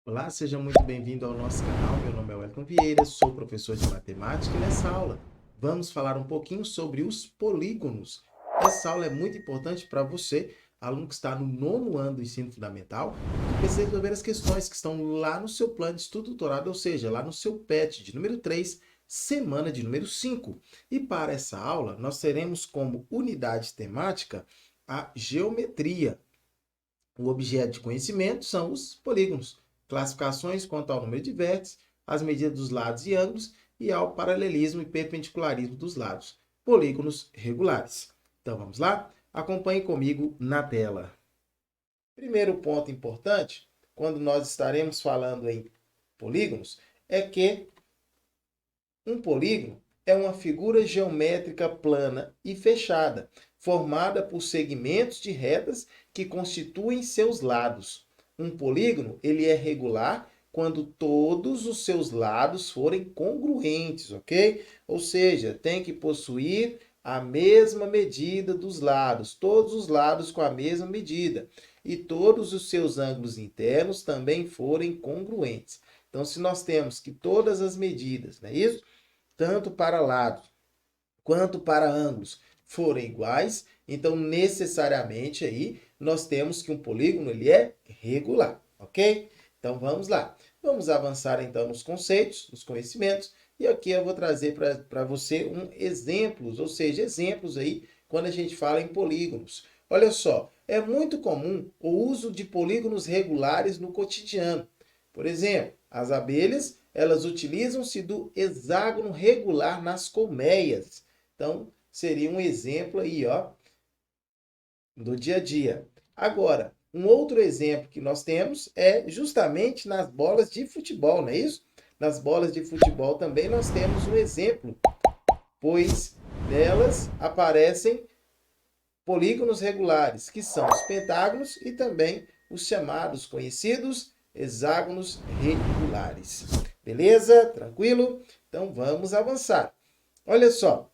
Olá, seja muito bem-vindo ao nosso canal. Meu nome é Wellington Vieira, sou professor de matemática e nessa aula vamos falar um pouquinho sobre os polígonos. Essa aula é muito importante para você, aluno que está no nono ano do ensino fundamental, que precisa resolver as questões que estão lá no seu plano de estudo doutorado, ou seja, lá no seu PET de número 3, semana de número 5. E para essa aula, nós teremos como unidade temática a geometria. O objeto de conhecimento são os polígonos, classificações quanto ao número de vértices, as medidas dos lados e ângulos e ao paralelismo e perpendicularismo dos lados. Polígonos regulares. Então vamos lá? Acompanhe comigo na tela. Primeiro ponto importante, quando nós estaremos falando em polígonos, é que um polígono é uma figura geométrica plana e fechada, formada por segmentos de retas que constituem seus lados. Um polígono ele é regular quando todos os seus lados forem congruentes, ok? Ou seja, tem que possuir a mesma medida dos lados, todos os lados com a mesma medida, e todos os seus ângulos internos também forem congruentes. Então, se nós temos que todas as medidas, não é isso? Tanto para lados quanto para ângulos forem iguais, então necessariamente aí nós temos que um polígono ele é regular, ok? Então vamos lá. Vamos avançar então nos conceitos, nos conhecimentos, e aqui eu vou trazer para você exemplos, ou seja, exemplos aí quando a gente fala em polígonos. Olha só, é muito comum o uso de polígonos regulares no cotidiano. Por exemplo, as abelhas elas utilizam-se do hexágono regular nas colmeias. Então, seria um exemplo aí, ó, do dia a dia. Agora, um outro exemplo que nós temos é justamente nas bolas de futebol, não é isso? Nas bolas de futebol também nós temos um exemplo, pois nelas aparecem polígonos regulares, que são os pentágonos e também os chamados conhecidos hexágonos regulares. Beleza? Tranquilo? Então vamos avançar. Olha só.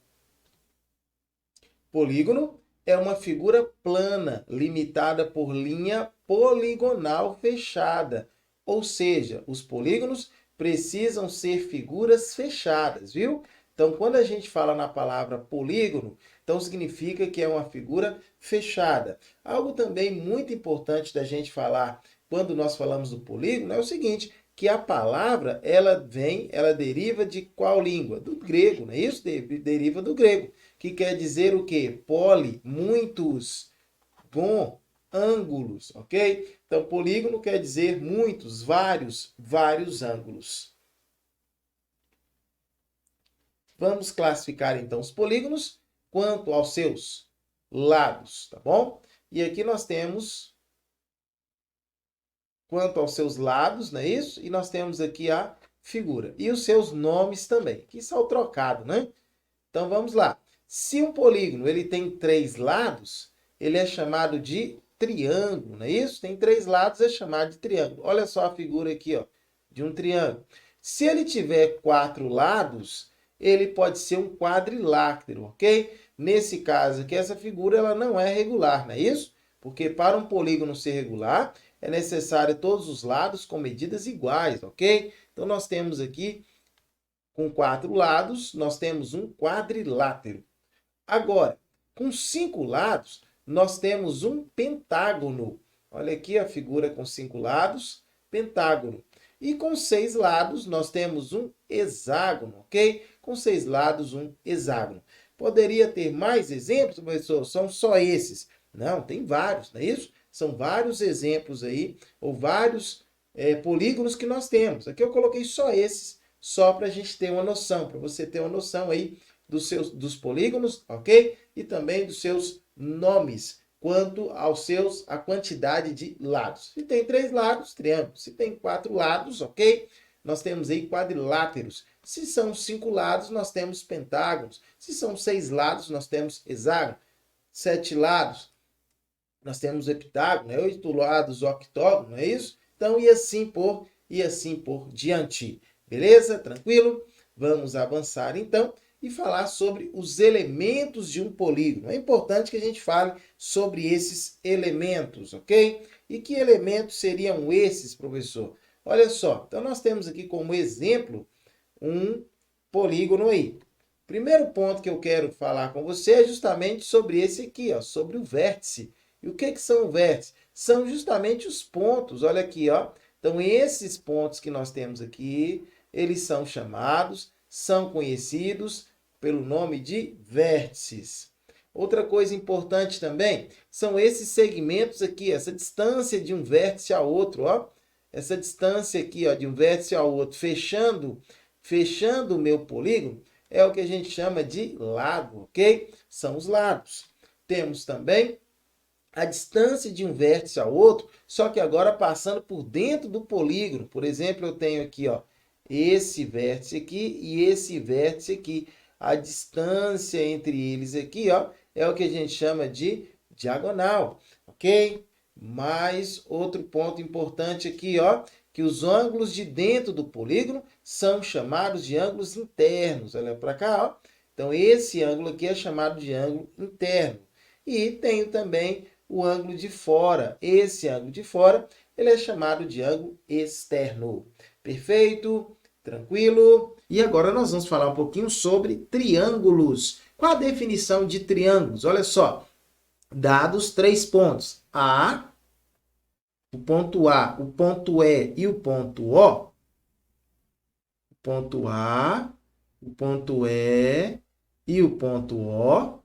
Polígono é uma figura plana, limitada por linha poligonal fechada. Ou seja, os polígonos precisam ser figuras fechadas, viu? Então, quando a gente fala na palavra polígono, então significa que é uma figura fechada. Algo também muito importante da gente falar quando nós falamos do polígono é o seguinte, que a palavra, ela deriva de qual língua? Do grego, não é isso? Deriva do grego, que quer dizer o quê? Poli, muitos, gon, ângulos, ok? Então, polígono quer dizer muitos, vários ângulos. Vamos classificar então os polígonos quanto aos seus lados, tá bom? E aqui nós temos quanto aos seus lados, não é isso? E nós temos aqui a figura. E os seus nomes também, que são trocados, né? Então vamos lá. Se um polígono ele tem três lados, ele é chamado de triângulo, não é isso? Tem três lados, é chamado de triângulo. Olha só a figura aqui, ó, de um triângulo. Se ele tiver quatro lados, ele pode ser um quadrilátero, ok? Nesse caso aqui, essa figura ela não é regular, não é isso? Porque para um polígono ser regular, é necessário todos os lados com medidas iguais, ok? Então nós temos aqui com quatro lados, nós temos um quadrilátero. Agora, com cinco lados, nós temos um pentágono. Olha aqui a figura com cinco lados, pentágono. E com seis lados, nós temos um hexágono, ok? Com seis lados, um hexágono. Poderia ter mais exemplos, professor? São só esses. Não, tem vários, não é isso? São vários exemplos aí, ou vários polígonos que nós temos. Aqui eu coloquei só esses, só para a gente ter uma noção, para você ter uma noção aí dos polígonos, ok? E também dos seus nomes, quanto à quantidade de lados. Se tem três lados, triângulo. Se tem quatro lados, ok? Nós temos aí quadriláteros. Se são cinco lados, nós temos pentágonos. Se são seis lados, nós temos hexágono. Sete lados, nós temos heptágono, né? Oito lados, octógono, não é isso? Então, e assim por diante. Beleza? Tranquilo? Vamos avançar então e falar sobre os elementos de um polígono. É importante que a gente fale sobre esses elementos, ok? E que elementos seriam esses, professor? Olha só, então nós temos aqui como exemplo um polígono aí. Primeiro ponto que eu quero falar com você é justamente sobre esse aqui, ó, sobre o vértice. E o que são vértices? São justamente os pontos, olha aqui, ó. Então, esses pontos que nós temos aqui, eles são chamados, são conhecidos pelo nome de vértices. Outra coisa importante também são esses segmentos aqui, essa distância de um vértice a outro, ó. Essa distância aqui, ó, de um vértice ao outro, fechando o meu polígono, é o que a gente chama de lado, ok? São os lados. Temos também a distância de um vértice ao outro, só que agora passando por dentro do polígono. Por exemplo, eu tenho aqui, ó, esse vértice aqui e esse vértice aqui. A distância entre eles aqui, ó, é o que a gente chama de diagonal, ok? Mais outro ponto importante aqui, ó, que os ângulos de dentro do polígono são chamados de ângulos internos. Olha para cá, ó. Então, esse ângulo aqui é chamado de ângulo interno. E tenho também o ângulo de fora. Esse ângulo de fora, ele é chamado de ângulo externo. Perfeito? Tranquilo? E agora nós vamos falar um pouquinho sobre triângulos. Qual a definição de triângulos? Olha só, dados 3 pontos. O ponto E e o ponto O. O ponto A, o ponto E e o ponto O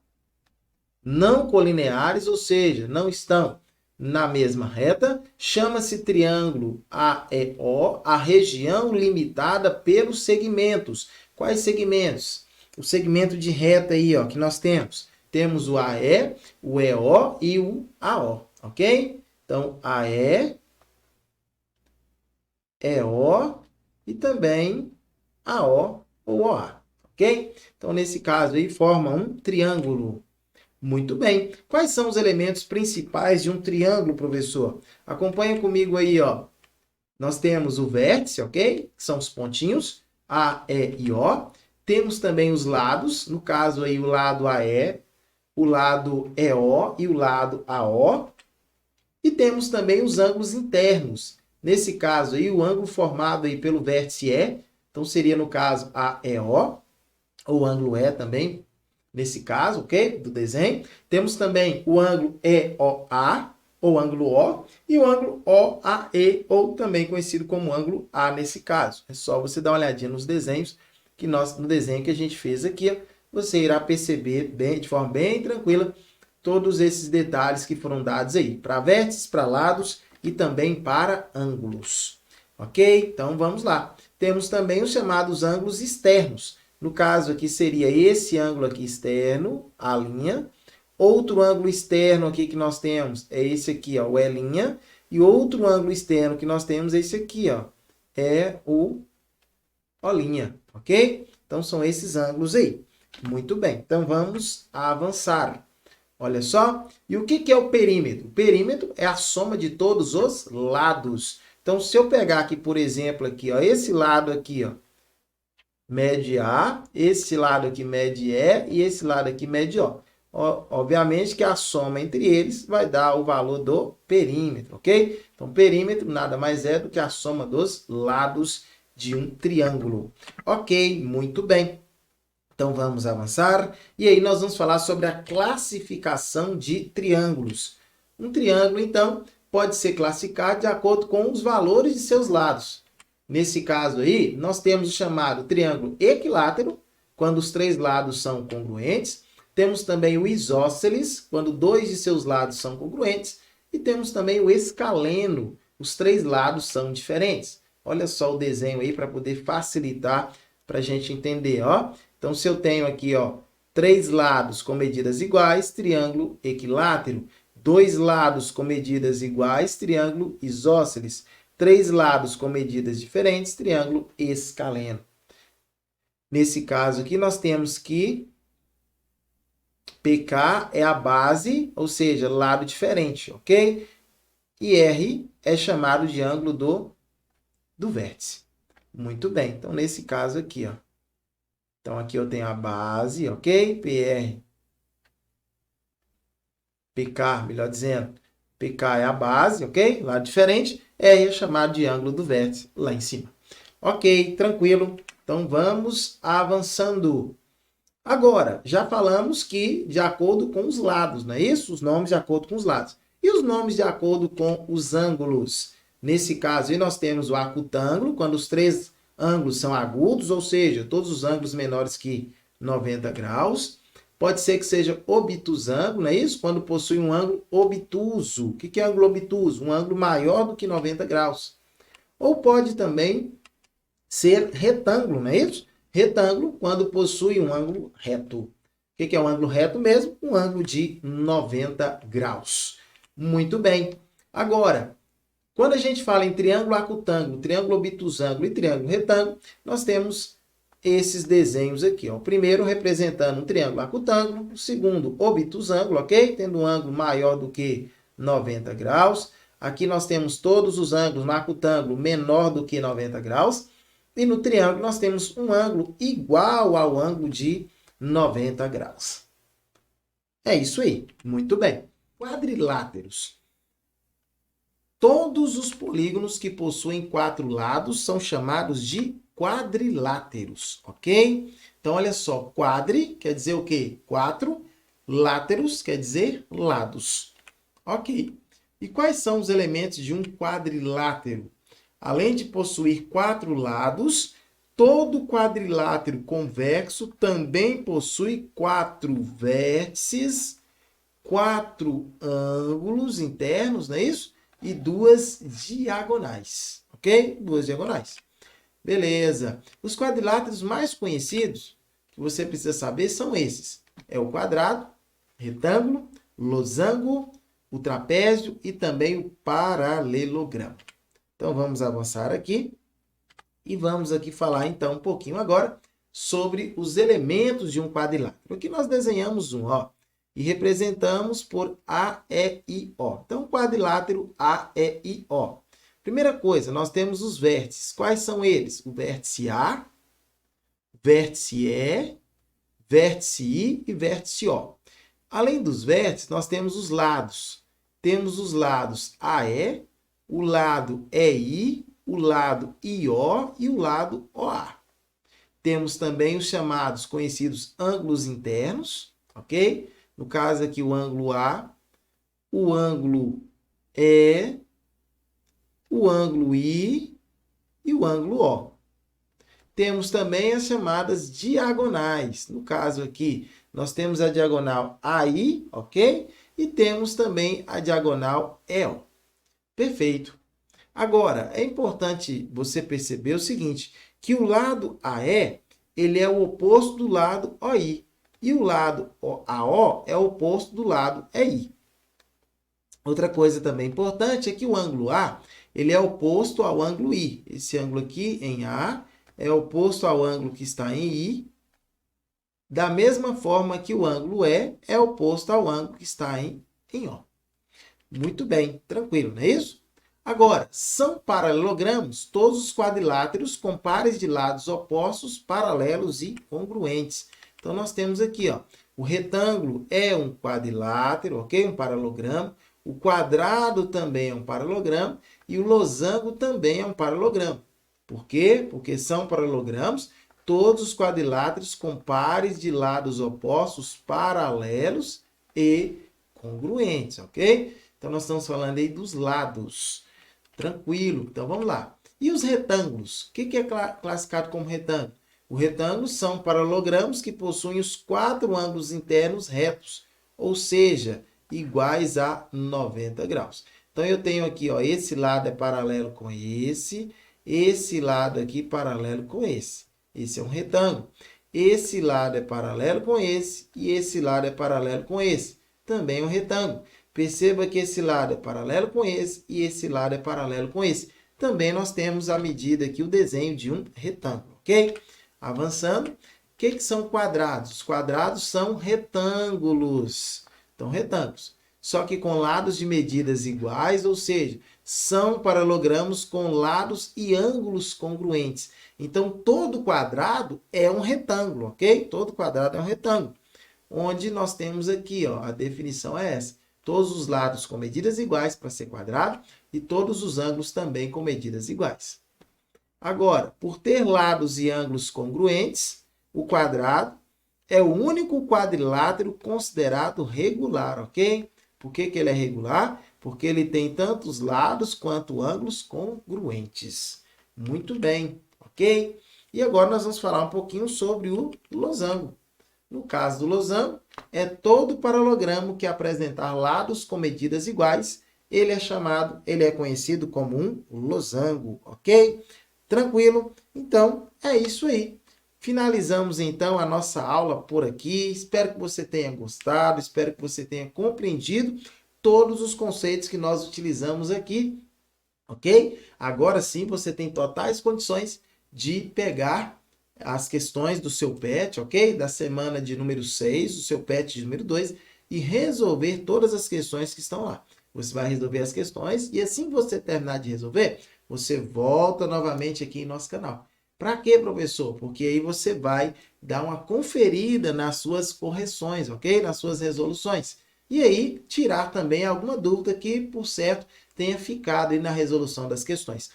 não colineares, ou seja, não estão na mesma reta, chama-se triângulo AEO, a região limitada pelos segmentos. Quais segmentos? O segmento de reta aí, ó, que nós temos. Temos o AE, o EO e o AO, ok? Então, AE, EO e também AO ou OA, ok? Então, nesse caso aí, forma um triângulo. Muito bem. Quais são os elementos principais de um triângulo, professor? Acompanha comigo aí, ó. Nós temos o vértice, ok? Que são os pontinhos, A, E e O. Temos também os lados, no caso aí o lado AE, o lado EO e o lado AO. E temos também os ângulos internos. Nesse caso aí, o ângulo formado aí pelo vértice E, então seria no caso AEO, ou ângulo E também, nesse caso, ok? Do desenho. Temos também o ângulo EOA, ou ângulo O, e o ângulo OAE, ou também conhecido como ângulo A nesse caso. É só você dar uma olhadinha nos desenhos, no desenho que a gente fez aqui, você irá perceber de forma bem tranquila todos esses detalhes que foram dados aí, para vértices, para lados e também para ângulos. Ok? Então vamos lá. Temos também os chamados ângulos externos. No caso aqui seria esse ângulo aqui externo, a linha. Outro ângulo externo aqui que nós temos é esse aqui, ó, o E'. E outro ângulo externo que nós temos é esse aqui, ó, é o O', ok? Então são esses ângulos aí. Muito bem, então vamos avançar. Olha só, e o que é o perímetro? O perímetro é a soma de todos os lados. Então, se eu pegar aqui, por exemplo, aqui, ó, esse lado aqui, ó, mede A, esse lado aqui mede E e esse lado aqui mede O. Obviamente que a soma entre eles vai dar o valor do perímetro, ok? Então, perímetro nada mais é do que a soma dos lados de um triângulo. Ok, muito bem. Então, vamos avançar. E aí, nós vamos falar sobre a classificação de triângulos. Um triângulo, então, pode ser classificado de acordo com os valores de seus lados. Nesse caso aí, nós temos o chamado triângulo equilátero, quando os 3 lados são congruentes. Temos também o isósceles, quando 2 de seus lados são congruentes. E temos também o escaleno, os 3 lados são diferentes. Olha só o desenho aí para poder facilitar para a gente entender, ó. Então, se eu tenho aqui, ó, 3 lados com medidas iguais, triângulo equilátero. 2 lados com medidas iguais, triângulo isósceles. 3 lados com medidas diferentes, triângulo escaleno. Nesse caso aqui, nós temos que PK é a base, ou seja, lado diferente, ok? E R é chamado de ângulo do vértice. Muito bem, então nesse caso aqui, ó. Então aqui eu tenho a base, ok? PK, melhor dizendo. PK é a base, ok? Lado diferente. é chamado de ângulo do vértice lá em cima. Ok, tranquilo. Então vamos avançando. Agora, já falamos que de acordo com os lados, não é isso? Os nomes de acordo com os lados. E os nomes de acordo com os ângulos? Nesse caso, aí nós temos o acutângulo, quando os três ângulos são agudos, ou seja, todos os ângulos menores que 90 graus. Pode ser que seja obtusângulo, não é isso? Quando possui um ângulo obtuso. O que é ângulo obtuso? Um ângulo maior do que 90 graus. Ou pode também ser retângulo, não é isso? Retângulo quando possui um ângulo reto. O que é um ângulo reto mesmo? Um ângulo de 90 graus. Muito bem. Agora, quando a gente fala em triângulo acutângulo, triângulo obtusângulo e triângulo retângulo, nós temos esses desenhos aqui. Ó. O primeiro representando um triângulo acutângulo, o segundo obtusângulo, ok? Tendo um ângulo maior do que 90 graus. Aqui nós temos todos os ângulos no acutângulo menor do que 90 graus. E no triângulo nós temos um ângulo igual ao ângulo de 90 graus. É isso aí. Muito bem. Quadriláteros. Todos os polígonos que possuem 4 lados são chamados de quadriláteros, ok? Então, olha só, quadri quer dizer o quê? 4, láteros quer dizer lados, ok? E quais são os elementos de um quadrilátero? Além de possuir 4 lados, todo quadrilátero convexo também possui 4 vértices, 4 ângulos internos, não é isso? E 2 diagonais, ok? 2 diagonais. Beleza. Os quadriláteros mais conhecidos que você precisa saber são esses. É o quadrado, retângulo, losango, o trapézio e também o paralelogramo. Então, vamos avançar aqui e vamos aqui falar, então, um pouquinho agora sobre os elementos de um quadrilátero. Aqui nós desenhamos um, ó, e representamos por A, E, I, O. Então, quadrilátero A, E, I, O. Primeira coisa, nós temos os vértices. Quais são eles? O vértice A, vértice E, vértice I e vértice O. Além dos vértices, nós temos os lados. Temos os lados AE, o lado EI, o lado IO e o lado OA. Temos também os chamados conhecidos ângulos internos, ok? No caso aqui o ângulo A, o ângulo E, o ângulo I e o ângulo O. Temos também as chamadas diagonais. No caso aqui, nós temos a diagonal AI, ok? E temos também a diagonal EO. Perfeito. Agora, é importante você perceber o seguinte, que o lado AE, ele é o oposto do lado OI. E o lado AO é o oposto do lado EI. Outra coisa também importante é que o ângulo A, ele é oposto ao ângulo I. Esse ângulo aqui em A é oposto ao ângulo que está em I, da mesma forma que o ângulo E é oposto ao ângulo que está em O. Muito bem, tranquilo, não é isso? Agora, são paralelogramos todos os quadriláteros com pares de lados opostos, paralelos e congruentes. Então, nós temos aqui, ó, o retângulo é um quadrilátero, ok? Um paralelogramo. O quadrado também é um paralelogramo e o losango também é um paralelogramo. Por quê? Porque são paralelogramos todos os quadriláteros com pares de lados opostos, paralelos e congruentes, ok? Então, nós estamos falando aí dos lados. Tranquilo. Então, vamos lá. E os retângulos? O que é classificado como retângulo? O retângulo são paralelogramos que possuem os 4 ângulos internos retos, ou seja, iguais a 90 graus. Então, eu tenho aqui, ó, esse lado é paralelo com esse lado aqui paralelo com esse. Esse é um retângulo. Esse lado é paralelo com esse e esse lado é paralelo com esse. Também é um retângulo. Perceba que esse lado é paralelo com esse e esse lado é paralelo com esse. Também nós temos a medida aqui, o desenho de um retângulo, ok? Avançando, o que são quadrados? Os quadrados são retângulos. Então, retângulos. Só que com lados de medidas iguais, ou seja, são paralelogramos com lados e ângulos congruentes. Então, todo quadrado é um retângulo, ok? Todo quadrado é um retângulo. Onde nós temos aqui, ó, a definição é essa. todos os lados com medidas iguais para ser quadrado e todos os ângulos também com medidas iguais. Agora, por ter lados e ângulos congruentes, o quadrado é o único quadrilátero considerado regular, ok? Por que ele é regular? Porque ele tem tanto os lados quanto ângulos congruentes. Muito bem, ok? E agora nós vamos falar um pouquinho sobre o losango. No caso do losango, é todo paralogramo que apresentar lados com medidas iguais, ele é conhecido como um losango, ok? Tranquilo? Então, é isso aí. Finalizamos então a nossa aula por aqui. Espero que você tenha gostado, espero que você tenha compreendido todos os conceitos que nós utilizamos aqui, ok? Agora sim você tem totais condições de pegar as questões do seu PET, ok? Da semana de número 6, o seu PET de número 2, e resolver todas as questões que estão lá. Você vai resolver as questões e assim que você terminar de resolver, você volta novamente aqui em nosso canal. Para quê, professor? Porque aí você vai dar uma conferida nas suas correções, ok? Nas suas resoluções. E aí, tirar também alguma dúvida que, por certo, tenha ficado aí na resolução das questões.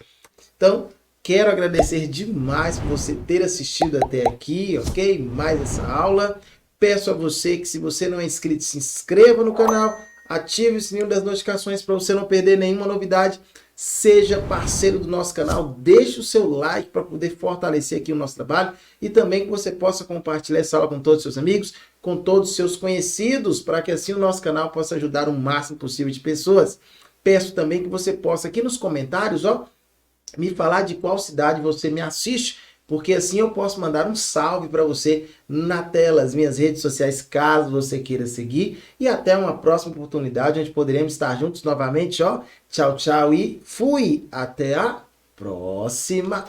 Então, quero agradecer demais por você ter assistido até aqui, ok? Mais essa aula. Peço a você que, se você não é inscrito, se inscreva no canal, ative o sininho das notificações para você não perder nenhuma novidade. Seja parceiro do nosso canal, deixe o seu like para poder fortalecer aqui o nosso trabalho e também que você possa compartilhar essa aula com todos os seus amigos, com todos os seus conhecidos, para que assim o nosso canal possa ajudar o máximo possível de pessoas. Peço também que você possa aqui nos comentários, me falar de qual cidade você me assiste, porque assim eu posso mandar um salve para você na tela, as minhas redes sociais, caso você queira seguir. E até uma próxima oportunidade, onde poderemos estar juntos novamente. Tchau, tchau e fui! Até a próxima!